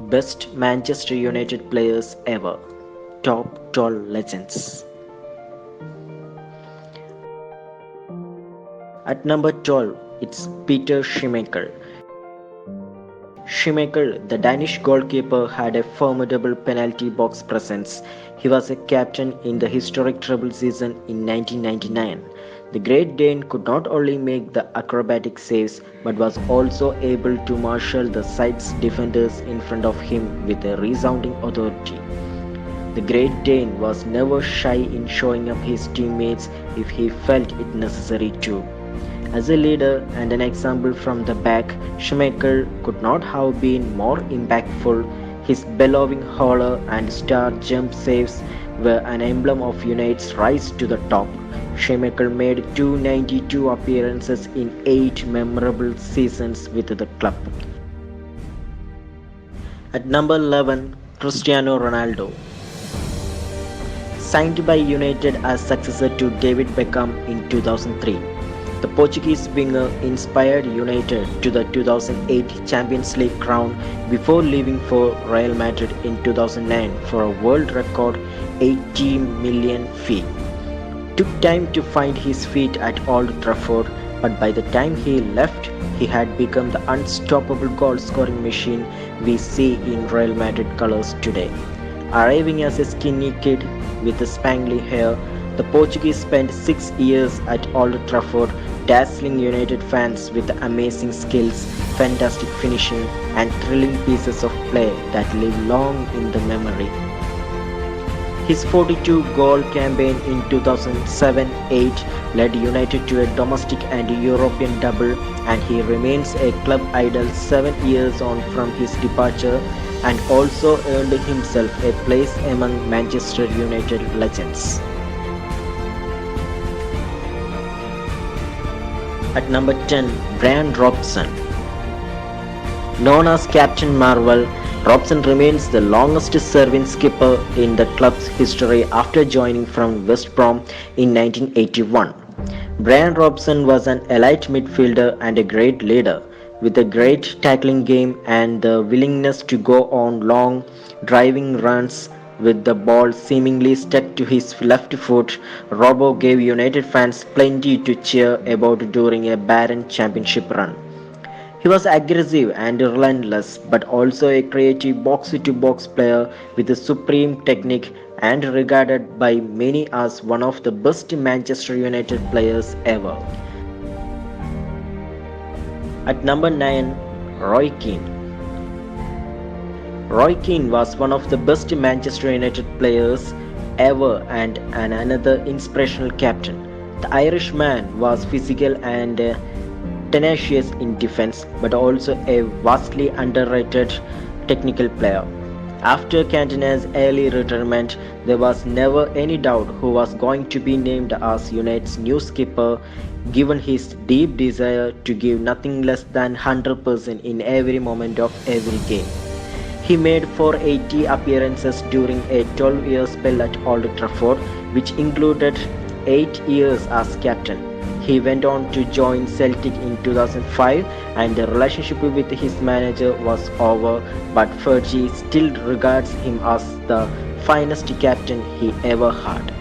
Best Manchester United players ever. Top 12 legends. At number 12, it's Peter Schmeichel. Schmeichel, the Danish goalkeeper, had a formidable penalty box presence. He was a captain in the historic treble season in 1999. The Great Dane could not only make the acrobatic saves but was also able to marshal the side's defenders in front of him with a resounding authority. The Great Dane was never shy in showing up his teammates if he felt it necessary to. As a leader and an example from the back, Schmeichel could not have been more impactful. His bellowing holler and star jump saves were an emblem of United's rise to the top. Schmeichel made 292 appearances in 8 memorable seasons with the club. At number 11, Cristiano Ronaldo. Signed by United as successor to David Beckham in 2003. The Portuguese winger inspired United to the 2008 Champions League crown before leaving for Real Madrid in 2009 for a world record 80 million fee. Took time to find his feet at Old Trafford, but by the time he left, he had become the unstoppable goal-scoring machine we see in Real Madrid colours today. Arriving as a skinny kid with spangly hair, the Portuguese spent 6 years at Old Trafford, dazzling United fans with amazing skills, fantastic finishing, and thrilling pieces of play that live long in the memory. His 42-goal campaign in 2007-8 led United to a domestic and European double, and he remains a club idol 7 years on from his departure and also earned himself a place among Manchester United legends. At number 10, Brian Robson. Known as Captain Marvel, Robson remains the longest-serving skipper in the club's history after joining from West Brom in 1981. Brian Robson was an elite midfielder and a great leader, with a great tackling game and the willingness to go on long, driving runs with the ball seemingly stuck to his left foot. Robbo gave United fans plenty to cheer about during a barren championship run. He was aggressive and relentless, but also a creative box-to-box player with a supreme technique and regarded by many as one of the best Manchester United players ever. At number 9, Roy Keane. Roy Keane was one of the best Manchester United players ever and another inspirational captain. The Irishman was physical and tenacious in defense, but also a vastly underrated technical player. After Cantona's early retirement, there was never any doubt who was going to be named as United's new skipper, given his deep desire to give nothing less than 100% in every moment of every game. He made 480 appearances during a 12-year spell at Old Trafford, which included 8 years as captain. He went on to join Celtic in 2005 and the relationship with his manager was over, but Fergie still regards him as the finest captain he ever had.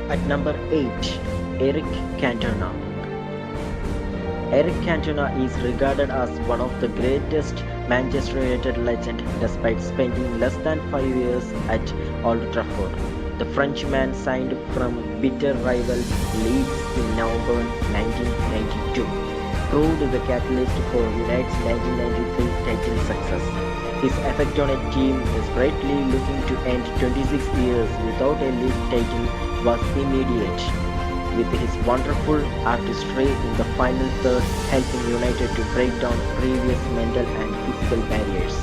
At number 8, Eric Cantona. Eric Cantona is regarded as one of the greatest Manchester United legends despite spending less than 5 years at Old Trafford. The Frenchman signed from bitter rival Leeds in November 1992, proved the catalyst for United's 1993 title success. His effect on a team desperately looking to end 26 years without a league title was immediate, with his wonderful artistry in the final third helping United to break down previous mental and physical barriers.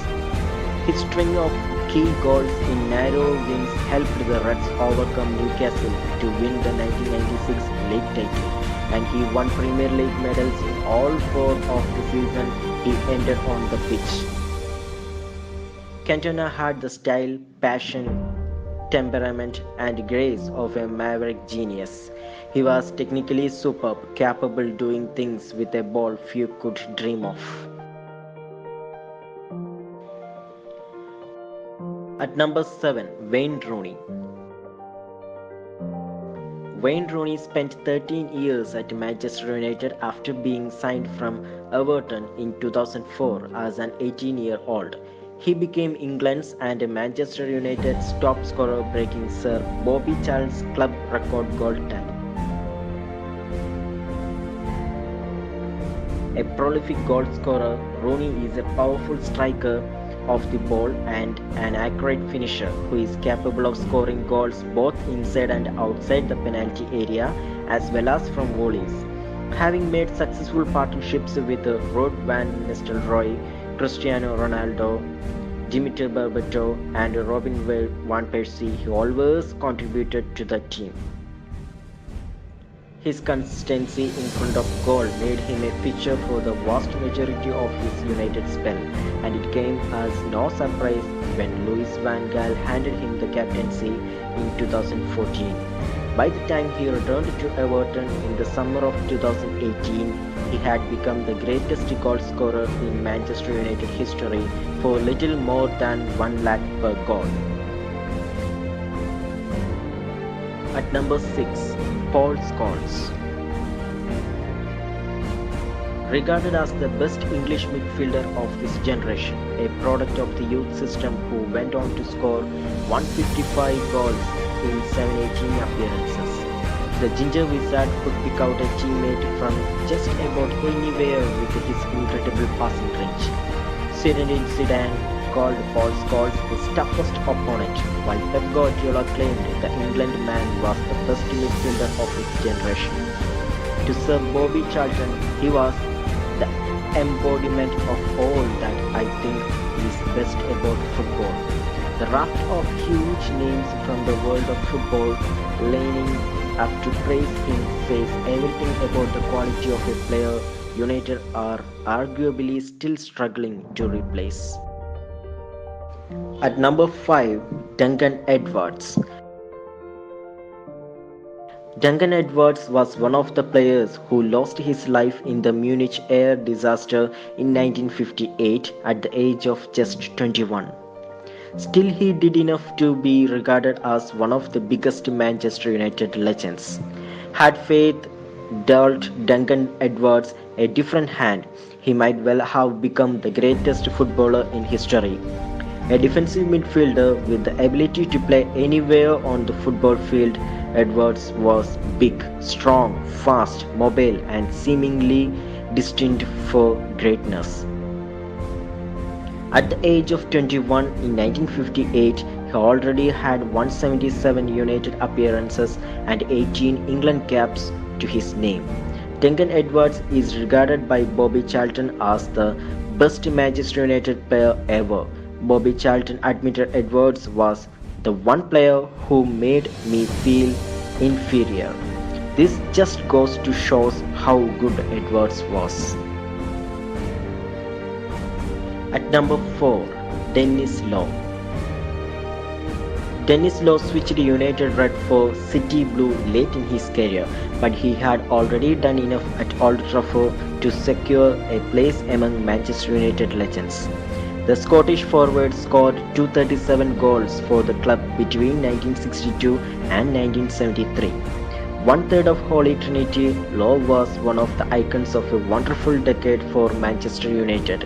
His string of key goals in narrow wins helped the Reds overcome Newcastle to win the 1996 league title, and he won Premier League medals in all 4 of the season he ended on the pitch. Cantona had the style, passion, temperament, and grace of a maverick genius. He was technically superb, capable doing things with a ball few could dream of. At number 7, Wayne Rooney. Wayne Rooney spent 13 years at Manchester United after being signed from Everton in 2004 as an 18-year-old. He became England's and Manchester United's top scorer, breaking Sir Bobby Charlton's club record goal tally. A prolific goal scorer, Rooney is a powerful striker of the ball and an accurate finisher who is capable of scoring goals both inside and outside the penalty area as well as from volleys. Having made successful partnerships with Rod Van Nistelrooy, Cristiano Ronaldo, Dimitri Berbatov and Robin van Persie, he always contributed to the team. His consistency in front of goal made him a feature for the vast majority of his United spell, and it came as no surprise when Louis van Gaal handed him the captaincy in 2014. By the time he returned to Everton in the summer of 2018, he had become the greatest goal scorer in Manchester United history for little more than 1 lakh per goal. At number 6, Paul Scholes. Regarded as the best English midfielder of his generation, a product of the youth system who went on to score 155 goals in 718 appearances. The Ginger Wizard could pick out a teammate from just about anywhere with his incredible passing range. Zinedine Zidane called Paul Scholes his toughest opponent, while Pep Guardiola claimed the England man was the best midfielder of his generation. To Sir Bobby Charlton, he was the embodiment of all that I think is best about football. The raft of huge names from the world of football lining up to praise him says everything about the quality of a player United are arguably still struggling to replace. At number 5, Duncan Edwards. Duncan Edwards was one of the players who lost his life in the Munich air disaster in 1958 at the age of just 21. Still, he did enough to be regarded as one of the biggest Manchester United legends. Had faith dealt Duncan Edwards a different hand, he might well have become the greatest footballer in history. A defensive midfielder with the ability to play anywhere on the football field, Edwards was big, strong, fast, mobile, and seemingly destined for greatness. At the age of 21 in 1958, he already had 177 United appearances and 18 England caps to his name. Duncan Edwards is regarded by Bobby Charlton as the best Manchester United player ever. Bobby Charlton admitted Edwards was the one player who made me feel inferior. This just goes to show how good Edwards was. At number 4, Dennis Law. Dennis Law switched United red for City Blue late in his career, but he had already done enough at Old Trafford to secure a place among Manchester United legends. The Scottish forward scored 237 goals for the club between 1962 and 1973. One third of Holy Trinity, Law was one of the icons of a wonderful decade for Manchester United.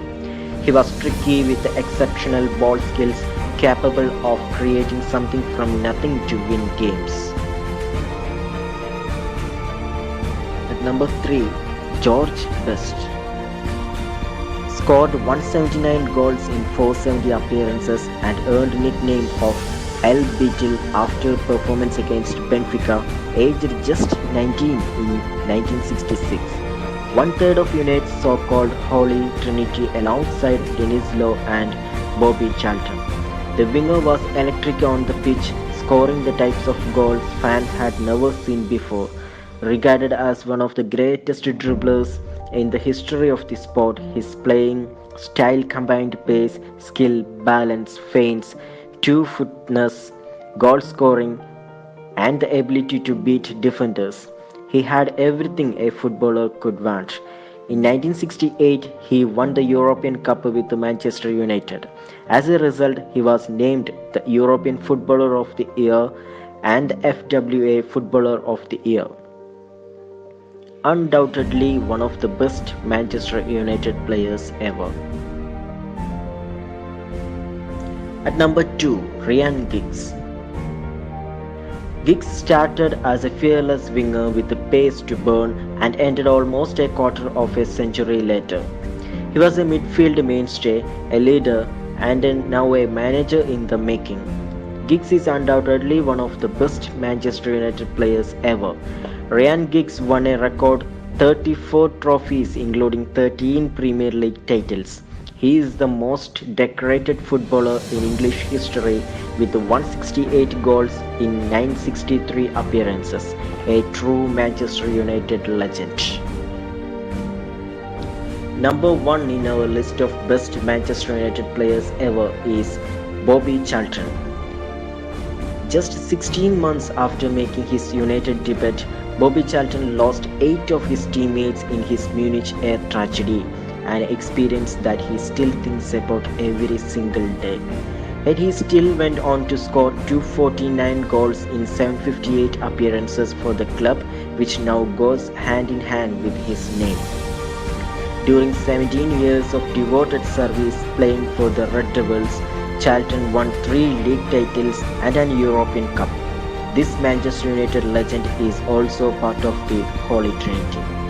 He was tricky with exceptional ball skills, capable of creating something from nothing to win games. At number 3, George Best. Scored 179 goals in 470 appearances and earned nickname of El Beatle after performance against Benfica, aged just 19 in 1966. One third of United's so-called Holy Trinity alongside Dennis Law and Bobby Charlton. The winger was electric on the pitch, scoring the types of goals fans had never seen before. Regarded as one of the greatest dribblers in the history of the sport, his playing style combined pace, skill, balance, feints, two-footness, goal scoring, and the ability to beat defenders. He had everything a footballer could want. In 1968, he won the European Cup with Manchester United. As a result, he was named the European Footballer of the Year and the FWA Footballer of the Year. Undoubtedly one of the best Manchester United players ever. At number 2, Ryan Giggs. Giggs started as a fearless winger with the pace to burn and ended almost a quarter of a century later. He was a midfield mainstay, a leader, and now a manager in the making. Giggs is undoubtedly one of the best Manchester United players ever. Ryan Giggs won a record 34 trophies including 13 Premier League titles. He is the most decorated footballer in English history with 168 goals in 963 appearances, a true Manchester United legend. Number 1 in our list of best Manchester United players ever is Bobby Charlton. Just 16 months after making his United debut, Bobby Charlton lost 8 of his teammates in his Munich air tragedy, an experience that he still thinks about every single day. Yet he still went on to score 249 goals in 758 appearances for the club, which now goes hand in hand with his name. During 17 years of devoted service playing for the Red Devils, Charlton won 3 league titles and an European Cup. This Manchester United legend is also part of the Holy Trinity.